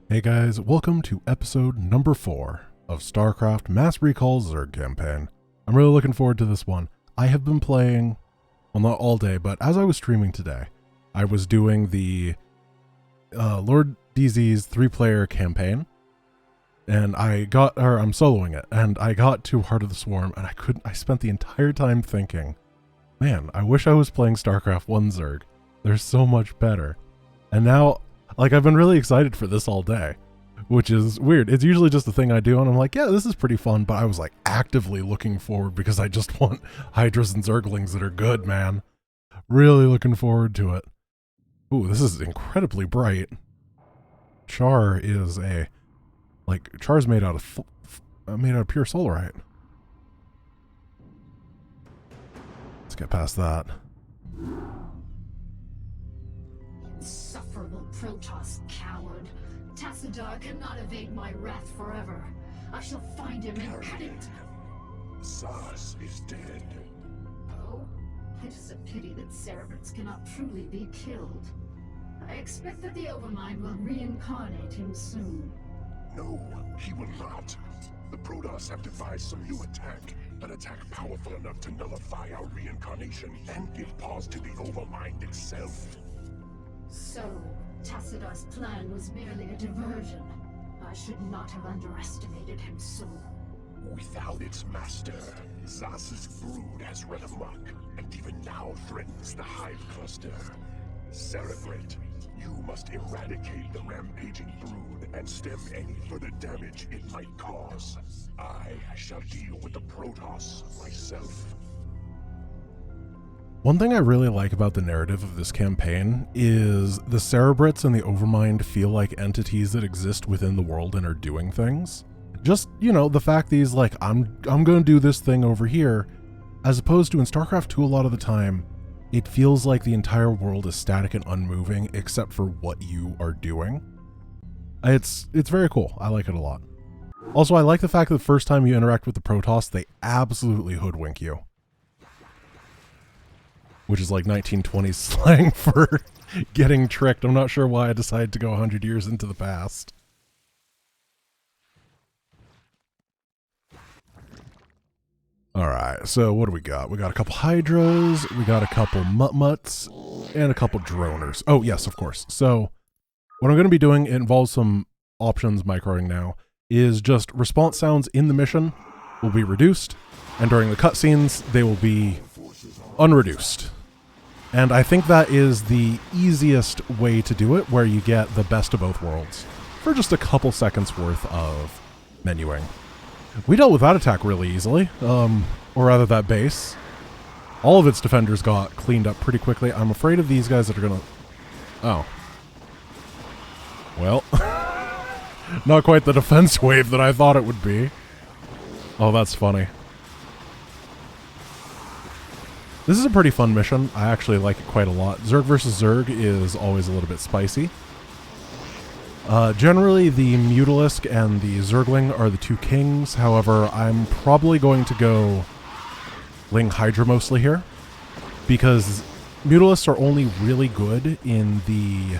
Hey guys, welcome to episode number 4 of Starcraft Mass Recall Zerg campaign. I'm really looking forward to this one. I have been playing, well, not all day, but as I was streaming today, I was doing the Lord DZ's 3-player campaign, and I'm soloing it, and I got to Heart of the Swarm, and I spent the entire time thinking, man, I wish I was playing Starcraft 1 Zerg. They're so much better. And now, like, I've been really excited for this all day, which is weird. It's usually just a thing I do, and I'm like, yeah, this is pretty fun, but I was, like, actively looking forward because I just want Hydras and Zerglings that are good, man. Really looking forward to it. Ooh, this is incredibly bright. Char is Char's made out of pure solarite. Let's get past that. Insufferable Protoss coward. Tassadar cannot evade my wrath forever. I shall find him and cut it. Zaz is dead. Oh? It is a pity that Cerebrants cannot truly be killed. I expect that the Overmind will reincarnate him soon. No, he will not. The Protoss have devised some new attack. An attack powerful enough to nullify our reincarnation and give pause to the Overmind itself. So, Tassadar's plan was merely a diversion. I should not have underestimated him so. Without its master, Zaz's brood has run amok, and even now threatens the Hive Cluster. Cerebrant, you must eradicate the rampaging brood and stem any further damage it might cause. I shall deal with the Protoss myself. One thing I really like about the narrative of this campaign is the Cerebrants and the Overmind feel like entities that exist within the world and are doing things. Just, you know, the fact that he's like, I'm going to do this thing over here, as opposed to in StarCraft 2 a lot of the time, it feels like the entire world is static and unmoving except for what you are doing. It's very cool. I like it a lot. Also, I like the fact that the first time you interact with the Protoss, they absolutely hoodwink you. Which is like 1920s slang for getting tricked. I'm not sure why I decided to go 100 years into the past. Alright, so what do we got? We got a couple Hydras, we got a couple Mutt-Mutts, and a couple Droners. Oh, yes, of course. So, what I'm going to be doing, it involves some options microing now, is just response sounds in the mission will be reduced, and during the cutscenes, they will be unreduced. And I think that is the easiest way to do it, where you get the best of both worlds for just a couple seconds worth of menuing. We dealt with that attack really easily, or rather that base. All of its defenders got cleaned up pretty quickly. I'm afraid of these guys that are gonna... Oh. Well, not quite the defense wave that I thought it would be. Oh, that's funny. This is a pretty fun mission. I actually like it quite a lot. Zerg versus Zerg is always a little bit spicy. Generally, the Mutalisk and the Zergling are the two kings. However, I'm probably going to go Ling Hydra mostly here, because Mutalisks are only really good in the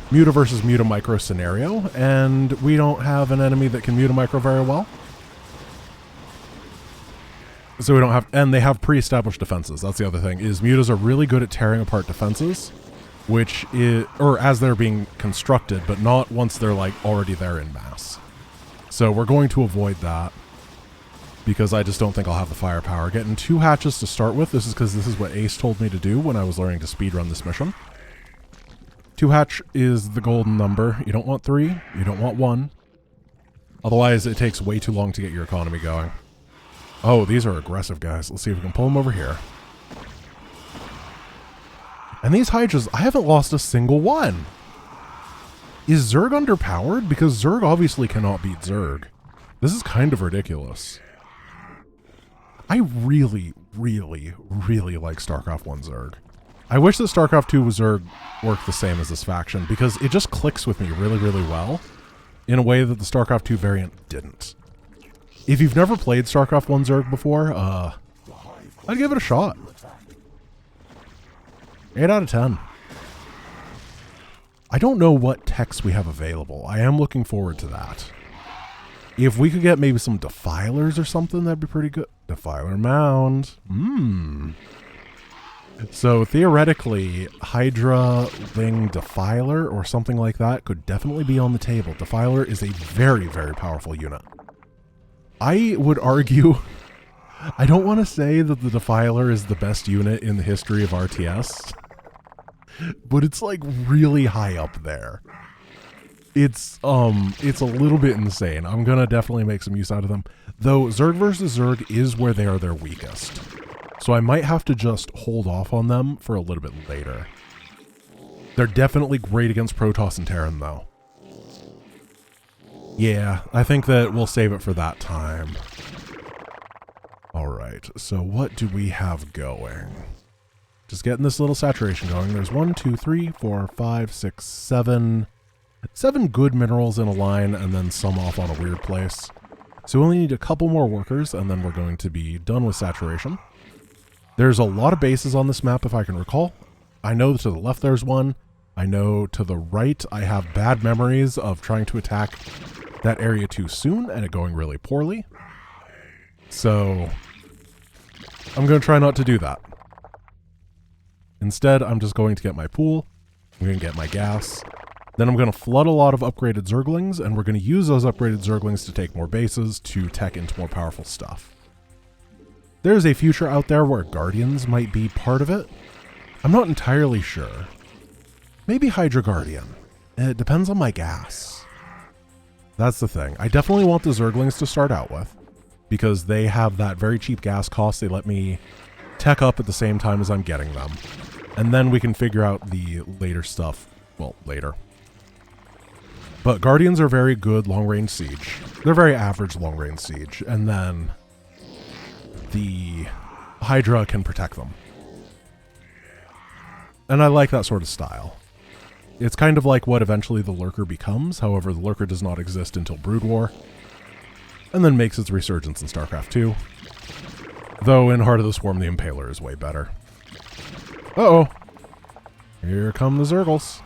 Muta versus Muta micro scenario, and we don't have an enemy that can Muta micro very well. So we don't have, and they have pre-established defenses. That's the other thing, is Mutas are really good at tearing apart defenses, which is, or as they're being constructed, but not once they're like already there in mass. So we're going to avoid that, because I just don't think I'll have the firepower. Getting 2 hatches to start with, this is because this is what Ace told me to do when I was learning to speedrun this mission. 2 hatch is the golden number. You don't want 3, you don't want 1. Otherwise it takes way too long to get your economy going. Oh, these are aggressive guys. Let's see if we can pull them over here. And these Hydras, I haven't lost a single one. Is Zerg underpowered? Because Zerg obviously cannot beat Zerg. This is kind of ridiculous. I really, really, really like StarCraft 1 Zerg. I wish that StarCraft 2 Zerg worked the same as this faction, because it just clicks with me really, really well in a way that the StarCraft 2 variant didn't. If you've never played StarCraft 1 Zerg before, I'd give it a shot. 8 out of 10. I don't know what techs we have available. I am looking forward to that. If we could get maybe some defilers or something, that'd be pretty good. Defiler mound. So theoretically, Hydra Ling Defiler or something like that could definitely be on the table. Defiler is a very, very powerful unit. I would argue, I don't want to say that the Defiler is the best unit in the history of RTS, but it's like really high up there. It's a little bit insane. I'm gonna definitely make some use out of them. Though Zerg versus Zerg is where they are their weakest. So I might have to just hold off on them for a little bit later. They're definitely great against Protoss and Terran though. Yeah, I think that we'll save it for that time. Alright, so what do we have going? Just getting this little saturation going. There's 1, 2, 3, 4, 5, 6, 7... 7 good minerals in a line and then some off on a weird place. So we only need a couple more workers and then we're going to be done with saturation. There's a lot of bases on this map if I can recall. I know to the left there's one. I know to the right I have bad memories of trying to attack that area too soon and it going really poorly. So I'm going to try not to do that. Instead, I'm just going to get my pool. I'm going to get my gas. Then I'm going to flood a lot of upgraded Zerglings, and we're going to use those upgraded Zerglings to take more bases to tech into more powerful stuff. There's a future out there where Guardians might be part of it. I'm not entirely sure. Maybe Hydra Guardian. It depends on my gas. That's the thing. I definitely want the Zerglings to start out with, because they have that very cheap gas cost. They let me tech up at the same time as I'm getting them. And then we can figure out the later stuff, well, later. But Guardians are very good long-range siege. They're very average long-range siege. And then the Hydra can protect them. And I like that sort of style. It's kind of like what eventually the Lurker becomes. However, the Lurker does not exist until Brood War. And then makes its resurgence in Starcraft 2. Though in Heart of the Swarm, the Impaler is way better. Uh-oh. Here come the Zergles.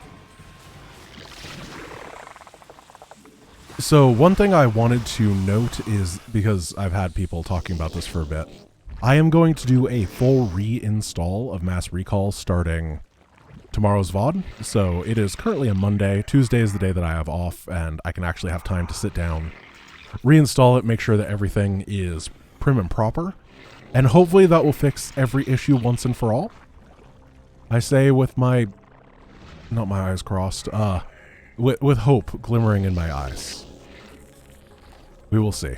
So one thing I wanted to note is, because I've had people talking about this for a bit, I am going to do a full reinstall of Mass Recall starting tomorrow's VOD. So it is currently a Monday. Tuesday is the day that I have off, and I can actually have time to sit down, reinstall it, make sure that everything is prim and proper, and hopefully that will fix every issue once and for all. I say with my, not my eyes crossed, with hope glimmering in my eyes. We will see.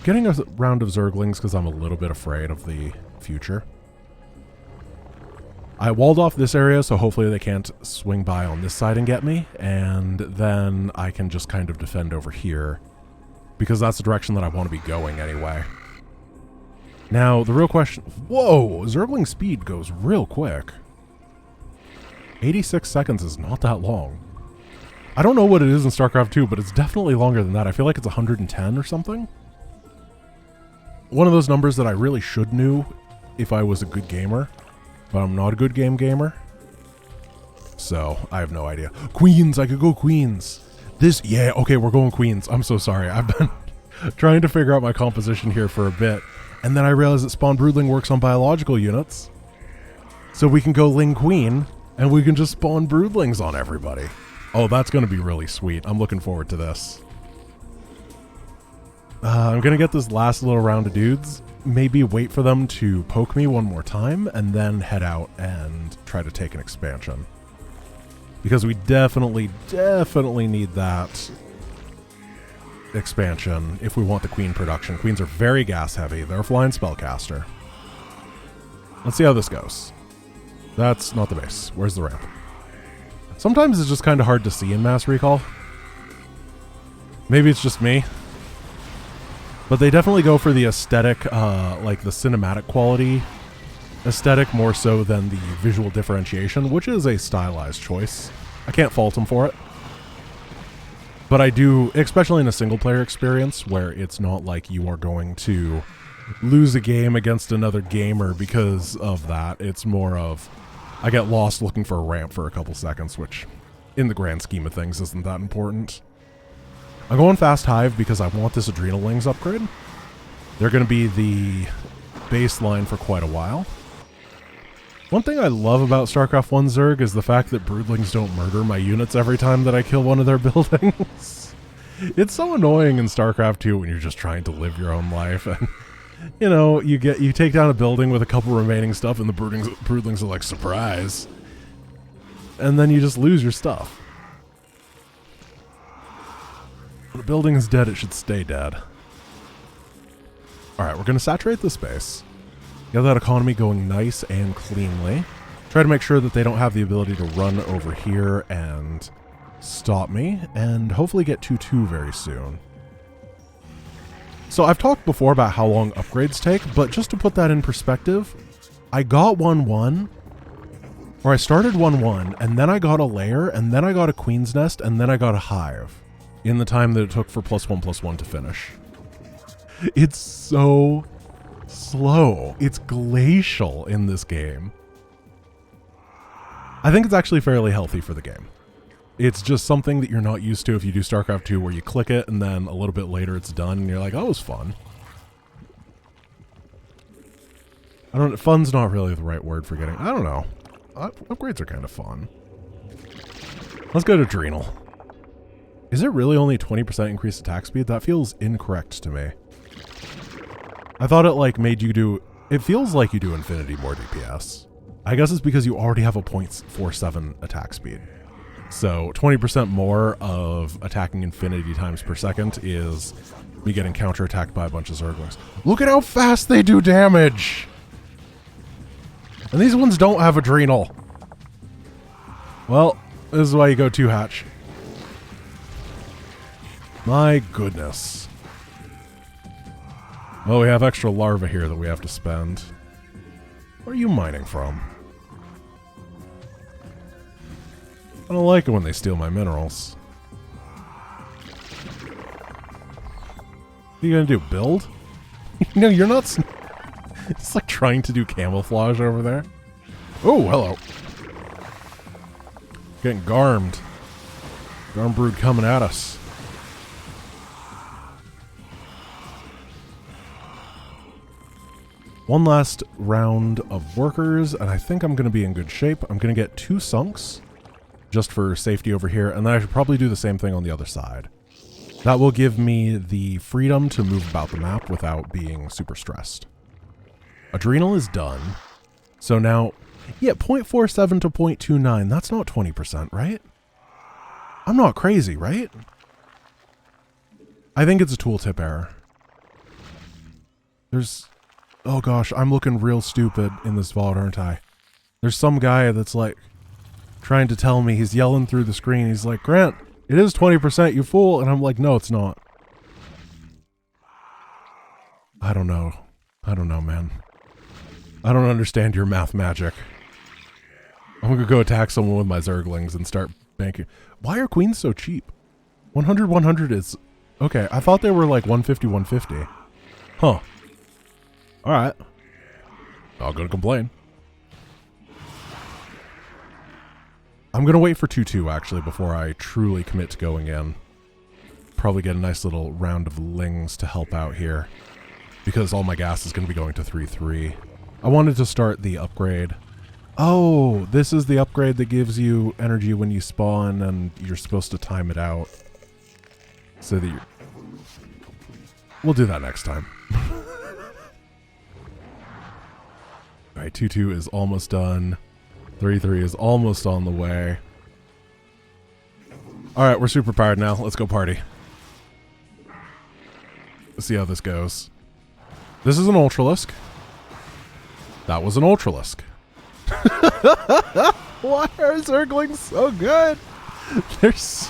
Getting a round of Zerglings because I'm a little bit afraid of the future. I walled off this area, so hopefully they can't swing by on this side and get me, and then I can just kind of defend over here, because that's the direction that I want to be going anyway. Now, the real question... Whoa! Zergling speed goes real quick. 86 seconds is not that long. I don't know what it is in StarCraft 2, but it's definitely longer than that. I feel like it's 110 or something. One of those numbers that I really should know if I was a good gamer, but I'm not a good gamer. So, I have no idea. Queens! I could go Queens! Yeah, okay, we're going Queens. I'm so sorry. I've been trying to figure out my composition here for a bit, and then I realized that Spawn Broodling works on biological units. So we can go Ling Queen, and we can just spawn Broodlings on everybody. Oh, that's going to be really sweet. I'm looking forward to this. I'm going to get this last little round of dudes. Maybe wait for them to poke me one more time, and then head out and try to take an expansion. Because we definitely need that expansion if we want the Queen production. Queens are very gas heavy. They're a flying spellcaster. Let's see how this goes. That's not the base. Where's the ramp? Sometimes it's just kind of hard to see in Mass Recall. Maybe it's just me. But they definitely go for the aesthetic, like the cinematic quality aesthetic more so than the visual differentiation, which is a stylized choice. I can't fault them for it. But I do, especially in a single-player experience, where it's not like you are going to lose a game against another gamer because of that. It's more of, I get lost looking for a ramp for a couple seconds, which in the grand scheme of things isn't that important. I'm going Fast Hive because I want this Adrenalings upgrade. They're going to be the baseline for quite a while. One thing I love about StarCraft 1 Zerg is the fact that Broodlings don't murder my units every time that I kill one of their buildings. It's so annoying in StarCraft 2 when you're just trying to live your own life and, you know, you take down a building with a couple remaining stuff and the Broodlings are like, surprise. And then you just lose your stuff. When a building is dead, it should stay dead. Alright, we're going to saturate the space. Get that economy going nice and cleanly. Try to make sure that they don't have the ability to run over here and stop me, and hopefully get 2-2 very soon. So I've talked before about how long upgrades take, but just to put that in perspective, I got 1-1, or I started 1-1, and then I got a lair, and then I got a queen's nest, and then I got a hive in the time that it took for +1/+1 to finish. It's so slow. It's glacial in this game. I think it's actually fairly healthy for the game. It's just something that you're not used to if you do StarCraft 2, where you click it and then a little bit later it's done and you're like, oh, it was fun. Fun's not really the right word for getting, I don't know. Upgrades are kind of fun. Let's go to Adrenal. Is it really only 20% increased attack speed? That feels incorrect to me. I thought it like made you do, it feels like you do infinity more DPS. I guess it's because you already have a 0.47 attack speed. So 20% more of attacking infinity times per second is me getting counterattacked by a bunch of Zerglings. Look at how fast they do damage! And these ones don't have Adrenal. Well, this is why you go 2-hatch. My goodness. Oh, we have extra larvae here that we have to spend. Where are you mining from? I don't like it when they steal my minerals. What are you gonna do, build? No, you're not... It's like trying to do camouflage over there. Oh, hello. Getting garmed. Garm brood coming at us. One last round of workers, and I think I'm going to be in good shape. I'm going to get 2 sunks, just for safety over here, and then I should probably do the same thing on the other side. That will give me the freedom to move about the map without being super stressed. Adrenal is done. So now, yeah, 0.47 to 0.29, that's not 20%, right? I'm not crazy, right? I think it's a tooltip error. There's... Oh gosh, I'm looking real stupid in this VOD, aren't I? There's some guy that's like trying to tell me, he's yelling through the screen. He's like, Grant, it is 20%, you fool. And I'm like, no, it's not. I don't know. I don't know, man. I don't understand your math magic. I'm gonna go attack someone with my Zerglings and start banking. Why are queens so cheap? 100, 100 is... Okay, I thought they were like 150, 150. Huh. Alright. Not gonna complain. I'm gonna wait for 2-2 actually before I truly commit to going in. Probably get a nice little round of lings to help out here, because all my gas is gonna be going to 3-3. I wanted to start the upgrade. Oh, this is the upgrade that gives you energy when you spawn and you're supposed to time it out. So that you're... We'll do that next time. Alright, 2-2 is almost done. 3-3 is almost on the way. Alright, we're super powered now. Let's go party. Let's see how this goes. This is an Ultralisk. That was an Ultralisk. Why are Zerglings so good? There's...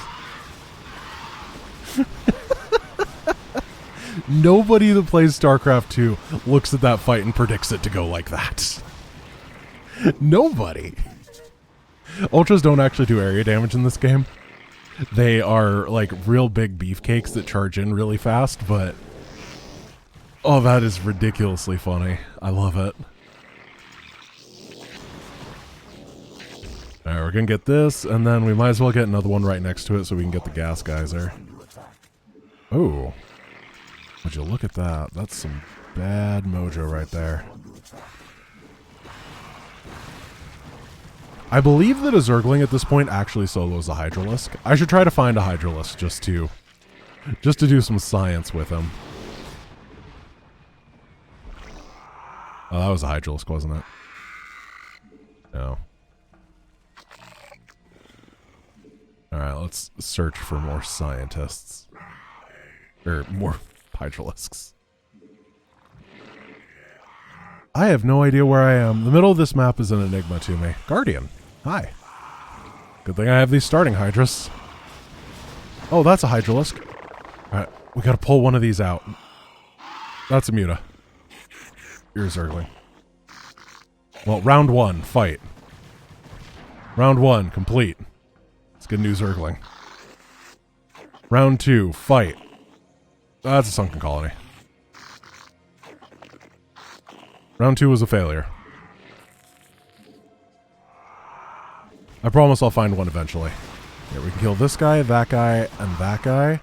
Nobody that plays StarCraft 2 looks at that fight and predicts it to go like that. Nobody. Ultras don't actually do area damage in this game. They are like real big beefcakes that charge in really fast, but... Oh, that is ridiculously funny. I love it. we're gonna get this, and then we might as well get another one right next to it so we can get the gas geyser. Oh. Would you look at that? That's some bad mojo right there. I believe that a Zergling at this point actually solos a Hydralisk. I should try to find a Hydralisk just to do some science with him. Oh, that was a Hydralisk, wasn't it? No. Alright, let's search for more scientists. Or more Hydralisks. I have no idea where I am. The middle of this map is an enigma to me. Guardian. Hi. Good thing I have these starting Hydras. Oh, that's a Hydralisk. Alright, we gotta pull one of these out. That's a Muta. You're a Zergling. Well, round 1, fight. Round 1, complete. Let's get a new Zergling. Round 2, fight. That's a sunken colony. Round 2 was a failure. I promise I'll find one eventually. Here, we can kill this guy, and that guy.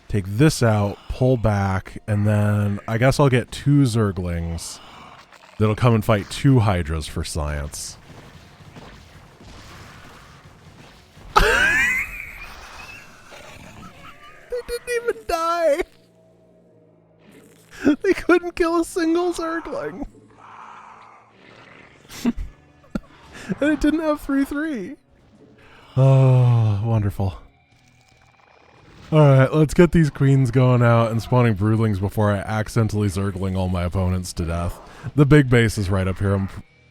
Take this out, pull back, and then I guess I'll get 2 Zerglings that'll come and fight 2 Hydras for science. They didn't even die! They couldn't kill a single Zergling! And it didn't have 3/3. Oh, wonderful. Alright, let's get these queens going out and spawning broodlings before I accidentally Zergling all my opponents to death. The big base is right up here, I'm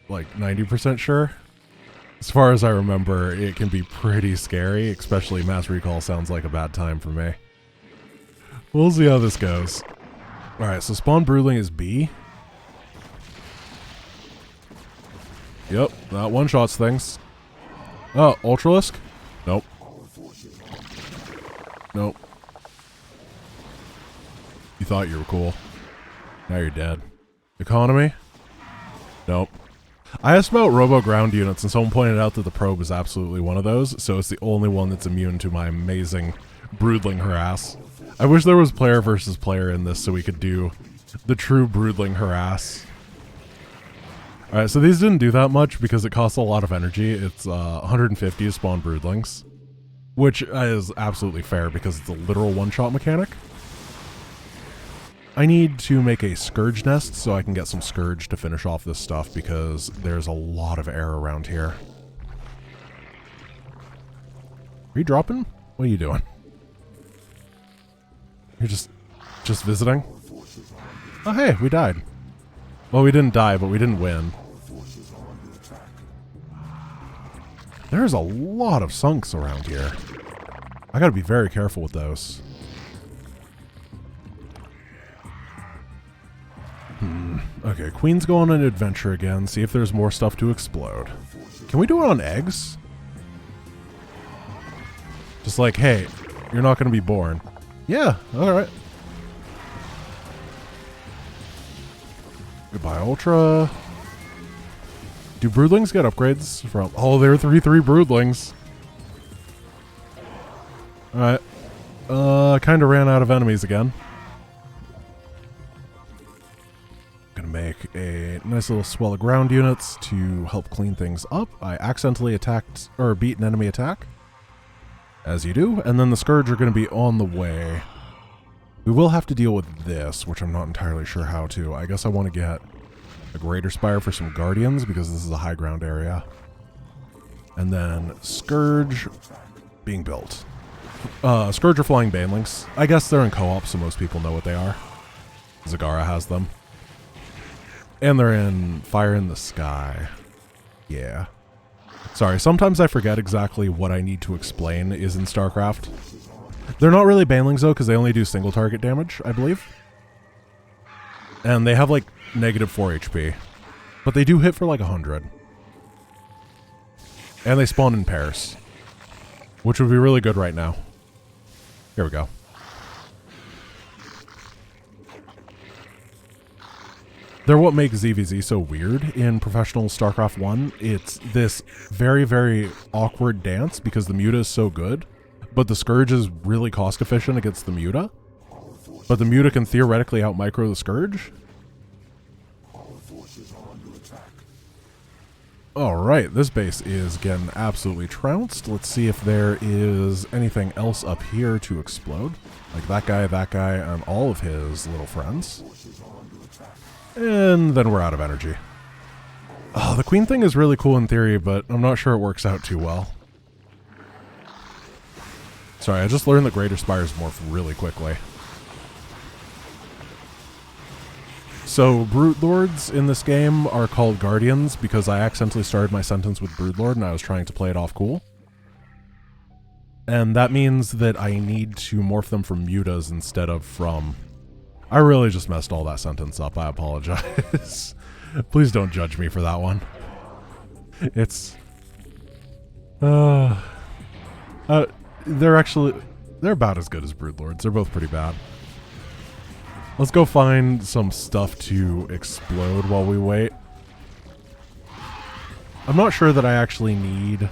like 90% sure. As far as I remember, it can be pretty scary, especially mass recall sounds like a bad time for me. We'll see how this goes. Alright, so spawn broodling is B. Yep, that one-shots things. Oh, Ultralisk? Nope. Nope. You thought you were cool. Now you're dead. Economy? Nope. I asked about robo ground units and someone pointed out that the probe is absolutely one of those, so it's the only one that's immune to my amazing broodling harass. I wish there was player versus player in this so we could do the true broodling harass. Alright, so these didn't do that much because it costs a lot of energy. It's 150 to spawn broodlings, which is absolutely fair because it's a literal one-shot mechanic. I need to make a Scourge nest so I can get some Scourge to finish off this stuff because there's a lot of air around here. Are you dropping? What are you doing? You're just visiting? Oh hey, we died. Well, we didn't die, but we didn't win. There's a lot of sunks around here. I gotta be very careful with those. Okay, Queen's go on an adventure again, see if there's more stuff to explode. Can we do it on eggs? Just like, hey, you're not gonna be born. Yeah, alright. Goodbye, Ultra. Do broodlings get upgrades from... Oh, there are 3/3 broodlings. Alright. Kind of ran out of enemies again. Gonna make a nice little swell of ground units to help clean things up. I accidentally attacked, or beat an enemy attack. As you do. And then the Scourge are gonna be on the way. We will have to deal with this, which I'm not entirely sure how to. I guess I want to get a Greater Spire for some Guardians, because this is a high ground area. And then Scourge being built. Scourge are flying Banelings. I guess they're in co-op, so most people know what they are. Zagara has them. And they're in Fire in the Sky. Yeah. Sorry, sometimes I forget exactly what I need to explain is in Starcraft. They're not really Banelings though, because they only do single target damage, I believe. And they have like -4 HP. But they do hit for like 100. And they spawn in pairs. Which would be really good right now. Here we go. They're what makes ZVZ so weird in professional StarCraft 1. It's this very, very awkward dance because the Muta is so good, but the Scourge is really cost efficient against the Muta. But the Muta can theoretically out-micro the Scourge. Alright, this base is getting absolutely trounced. Let's see if there is anything else up here to explode. Like that guy, and all of his little friends. And then we're out of energy. Oh, the Queen thing is really cool in theory, but I'm not sure it works out too well. Sorry, I just learned that Greater Spires morph really quickly. So, Broodlords in this game are called Guardians because I accidentally started my sentence with Broodlord and I was trying to play it off cool. And that means that I need to morph them from mutas instead of from... I really just messed all that sentence up. I apologize. Please don't judge me for that one. It's... they're about as good as Broodlords. They're both pretty bad. Let's go find some stuff to explode while we wait. I'm not sure that I actually need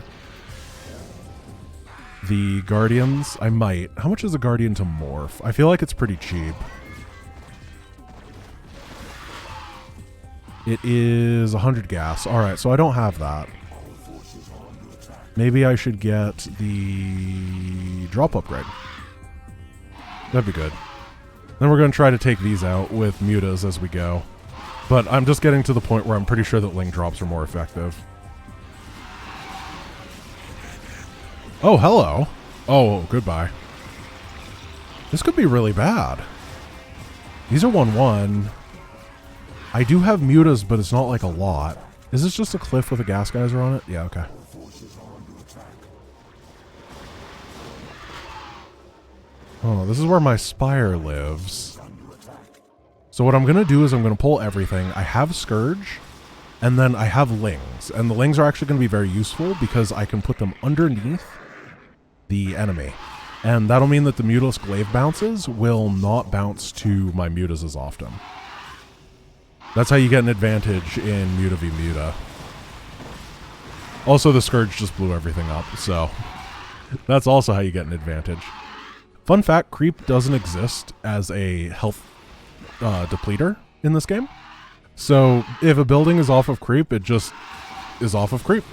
the Guardians. I might. How much is a Guardian to morph? I feel like it's pretty cheap. It is 100 gas. Alright, so I don't have that. Maybe I should get the drop upgrade. That'd be good. Then we're going to try to take these out with mutas as we go. But I'm just getting to the point where I'm pretty sure that Ling drops are more effective. Oh, hello. Oh, goodbye. This could be really bad. These are 1-1. I do have mutas, but it's not like a lot. Is this just a cliff with a gas geyser on it? Yeah, okay. Oh, this is where my Spire lives. So what I'm going to do is I'm going to pull everything. I have Scourge, and then I have Lings. And the Lings are actually going to be very useful because I can put them underneath the enemy. And that'll mean that the Mutalisk Glaive bounces will not bounce to my mutas as often. That's how you get an advantage in Muta v Muta. Also, the Scourge just blew everything up, so that's also how you get an advantage. Fun fact, creep doesn't exist as a health depleter in this game. So if a building is off of creep, it just is off of creep.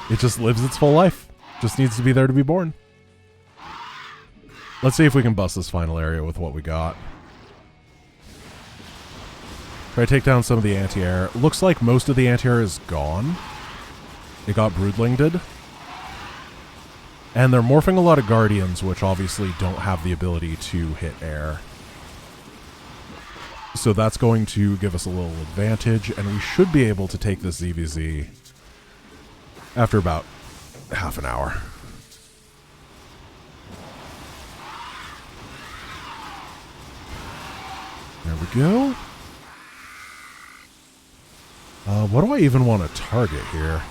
It just lives its full life. Just needs to be there to be born. Let's see if we can bust this final area with what we got. Try to take down some of the anti-air. Looks like most of the anti-air is gone. It got broodlinged. And they're morphing a lot of Guardians, which obviously don't have the ability to hit air. So that's going to give us a little advantage, and we should be able to take this ZVZ after about half an hour. There we go. What do I even want to target here?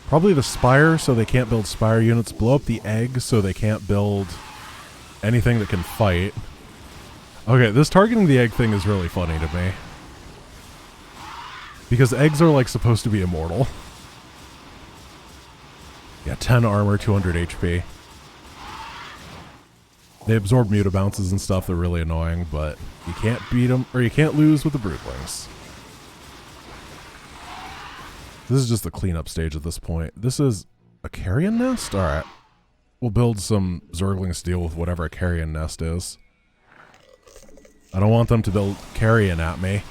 Probably the Spire, so they can't build Spire units. Blow up the egg, so they can't build anything that can fight. Okay, this targeting the egg thing is really funny to me. Because eggs are, like, supposed to be immortal. Yeah, 10 armor, 200 HP. They absorb Muta bounces and stuff. They're really annoying, but you can't beat them, or you can't lose with the Broodlings. This is just the cleanup stage at this point. This is a carrion nest? Alright. We'll build some Zerglings to deal with whatever a carrion nest is. I don't want them to build carrion at me.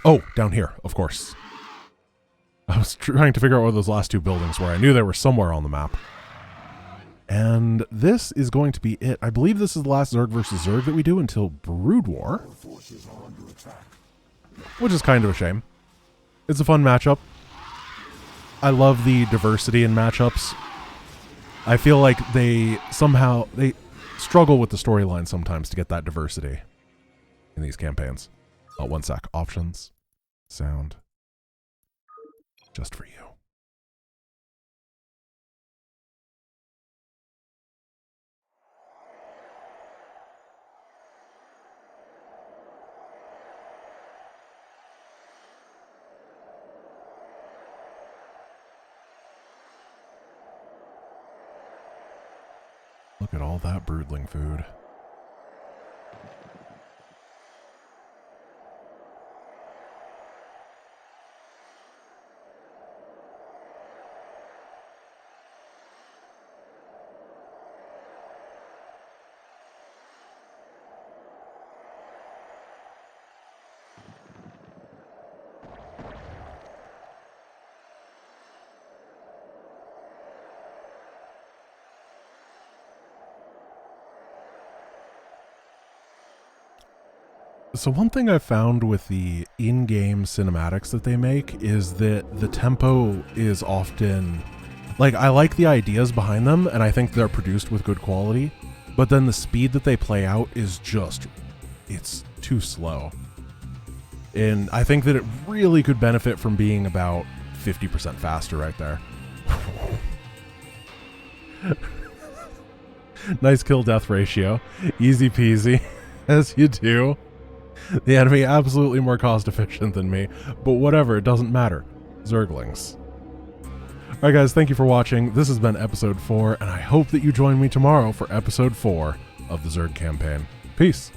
Oh, down here, of course. I was trying to figure out where those last two buildings were. I knew they were somewhere on the map. And this is going to be it. I believe this is the last Zerg versus Zerg that we do until Brood War. Which is kind of a shame. It's a fun matchup. I love the diversity in matchups. I feel like they struggle with the storyline sometimes to get that diversity in these campaigns. Oh, one sec. Options. Sound. just for you. Look at all that broodling food. So one thing I found with the in-game cinematics that they make is that the tempo is often, like, I like the ideas behind them and I think they're produced with good quality, but then the speed that they play out is just, it's too slow. And I think that it really could benefit from being about 50% faster right there. Nice kill-death ratio. Easy peasy, as you do. The enemy absolutely more cost efficient than me, but whatever, it doesn't matter. Zerglings. Alright guys, thank you for watching. This has been episode 4, and I hope that you join me tomorrow for episode 4 of the Zerg campaign. Peace.